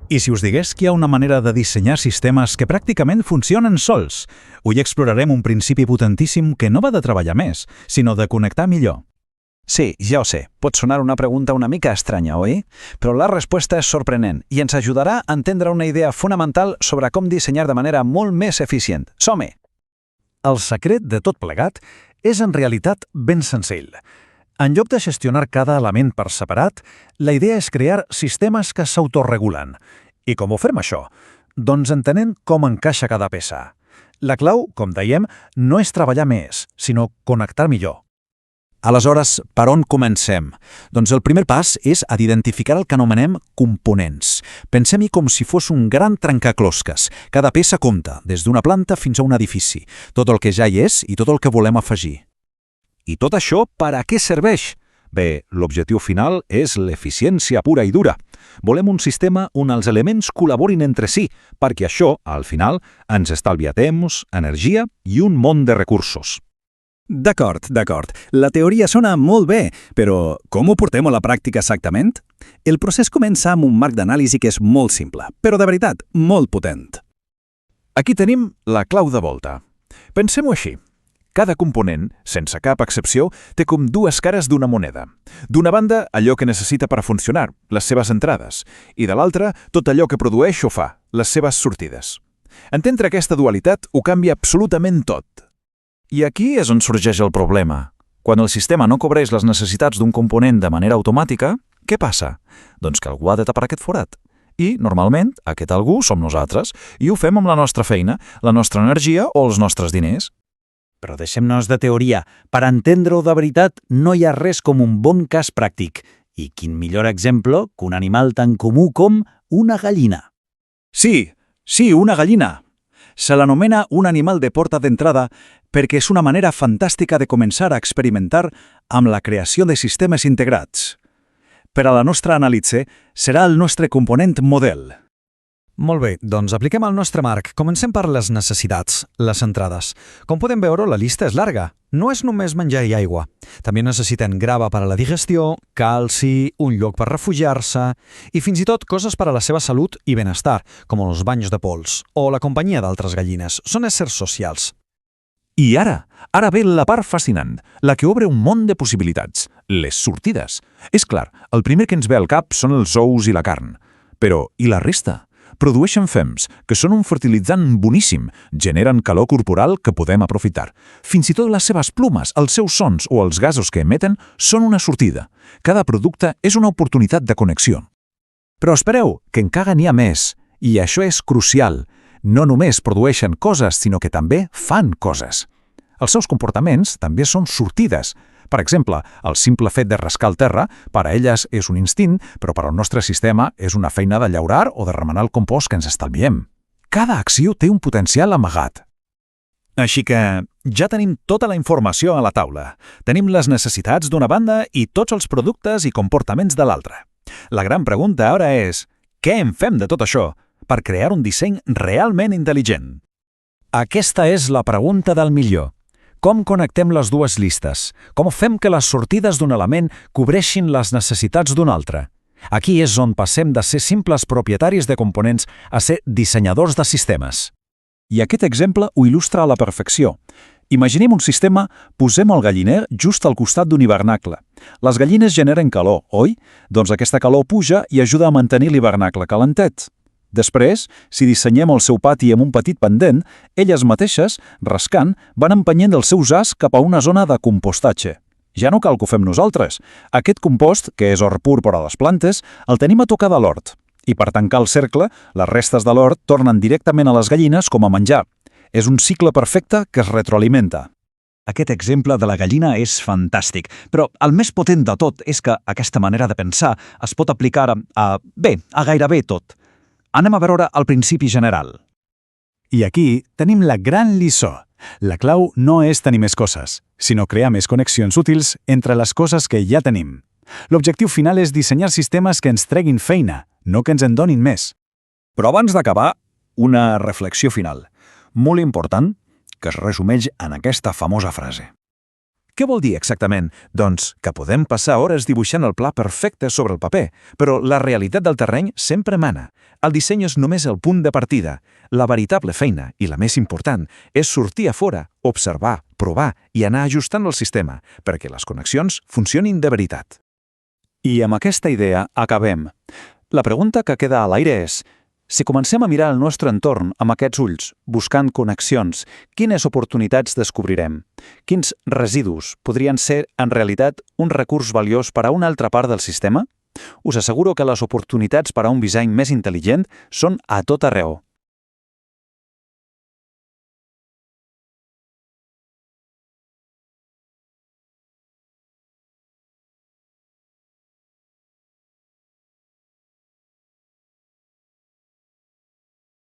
I si us digués que hi ha una manera de dissenyar sistemes que pràcticament funcionen sols? Avui explorarem un principi potentíssim que no va de treballar més, sinó de connectar millor. Sí, ja ho sé, pot sonar una pregunta una mica estranya, oi? Però la resposta és sorprenent i ens ajudarà a entendre una idea fonamental sobre com dissenyar de manera molt més eficient. Som-hi! El secret de tot plegat és en realitat ben senzill. En lloc de gestionar cada element per separat, la idea és crear sistemes que s'autoregulen. I com ho fem això? Doncs entenent com encaixa cada peça. La clau, com dèiem, no és treballar més, sinó connectar millor. Aleshores, per on comencem? Doncs el primer pas és d'identificar el que anomenem components. Pensem-hi com si fos un gran trencaclosques. Cada peça compta, des d'una planta fins a un edifici. Tot el que ja hi és i tot el que volem afegir. I tot això per a què serveix? Bé, l'objectiu final és l'eficiència pura i dura. Volem un sistema on els elements col·laborin entre si, perquè això, al final, ens estalvia temps, energia i un munt de recursos. D'acord. La teoria sona molt bé, però com ho portem a la pràctica exactament? El procés comença amb un marc d'anàlisi que és molt simple, però de veritat, molt potent. Aquí tenim la clau de volta. Pensem-ho així. Cada component, sense cap excepció, té com dues cares d'una moneda. D'una banda, allò que necessita per a funcionar, les seves entrades, i de l'altra, tot allò que produeix o fa, les seves sortides. Entendre aquesta dualitat ho canvia absolutament tot. I aquí és on sorgeix el problema. Quan el sistema no cobreix les necessitats d'un component de manera automàtica, què passa? Doncs que algú ha de tapar aquest forat. I, normalment, aquest algú som nosaltres, i ho fem amb la nostra feina, la nostra energia o els nostres diners. Però deixem-nos de teoria. Per entendre-ho de veritat, no hi ha res com un bon cas pràctic. I quin millor exemple que un animal tan comú com una gallina. Sí, una gallina. Se l'anomena un animal de porta d'entrada perquè és una manera fantàstica de començar a experimentar amb la creació de sistemes integrats. Per a la nostra anàlisi, serà el nostre component model. Molt bé, doncs apliquem el nostre marc. Comencem per les necessitats, les entrades. Com podem veure, la llista és llarga. No és només menjar i aigua. També necessiten grava per a la digestió, calci, un lloc per refugiar-se i fins i tot coses per a la seva salut i benestar, com els banys de pols o la companyia d'altres gallines. Són éssers socials. I ara ve la part fascinant, la que obre un món de possibilitats, les sortides. És clar, el primer que ens ve al cap són els ous i la carn. Però, i la resta? Produeixen fems, que són un fertilitzant boníssim, generen calor corporal que podem aprofitar. Fins i tot les seves plomes, els seus sons o els gasos que emeten són una sortida. Cada producte és una oportunitat de connexió. Però espereu, que encara n'hi ha més, i això és crucial. No només produeixen coses, sinó que també fan coses. Els seus comportaments també són sortides. Per exemple, el simple fet de rascar el terra, per a elles és un instint, però per al nostre sistema és una feina de llaurar o de remenar el compost que ens estalviem. Cada acció té un potencial amagat. Així que ja tenim tota la informació a la taula. Tenim les necessitats d'una banda i tots els productes i comportaments de l'altra. La gran pregunta ara és, què en fem de tot això per crear un disseny realment intel·ligent? Aquesta és la pregunta del millor. Com connectem les dues llistes? Com fem que les sortides d'un element cobreixin les necessitats d'un altre? Aquí és on passem de ser simples propietaris de components a ser dissenyadors de sistemes. I aquest exemple ho il·lustra a la perfecció. Imaginem un sistema, posem el galliner just al costat d'un hivernacle. Les gallines generen calor, oi? Doncs aquesta calor puja i ajuda a mantenir l'hivernacle calentet. Després, si dissenyem el seu pati amb un petit pendent, elles mateixes, rascant, van empenyent el seu jaç cap a una zona de compostatge. Ja no cal que ho fem nosaltres. Aquest compost, que és or pur per a les plantes, el tenim a tocar de l'hort. I per tancar el cercle, les restes de l'hort tornen directament a les gallines com a menjar. És un cicle perfecte que es retroalimenta. Aquest exemple de la gallina és fantàstic, però el més potent de tot és que aquesta manera de pensar es pot aplicar a gairebé tot. Anem a veure el principi general. I aquí tenim la gran lliçó. La clau no és tenir més coses, sinó crear més connexions útils entre les coses que ja tenim. L'objectiu final és dissenyar sistemes que ens treguin feina, no que ens en donin més. Però abans d'acabar, una reflexió final, molt important, que es resumeix en aquesta famosa frase. Què vol dir exactament? Doncs que podem passar hores dibuixant el pla perfecte sobre el paper, però la realitat del terreny sempre mana. El disseny és només el punt de partida. La veritable feina, i la més important, és sortir a fora, observar, provar i anar ajustant el sistema, perquè les connexions funcionin de veritat. I amb aquesta idea acabem. La pregunta que queda a l'aire és: si comencem a mirar el nostre entorn amb aquests ulls, buscant connexions, quines oportunitats descobrirem? Quins residus podrien ser, en realitat, un recurs valiós per a una altra part del sistema? Us asseguro que les oportunitats per a un disseny més intel·ligent són a tot arreu.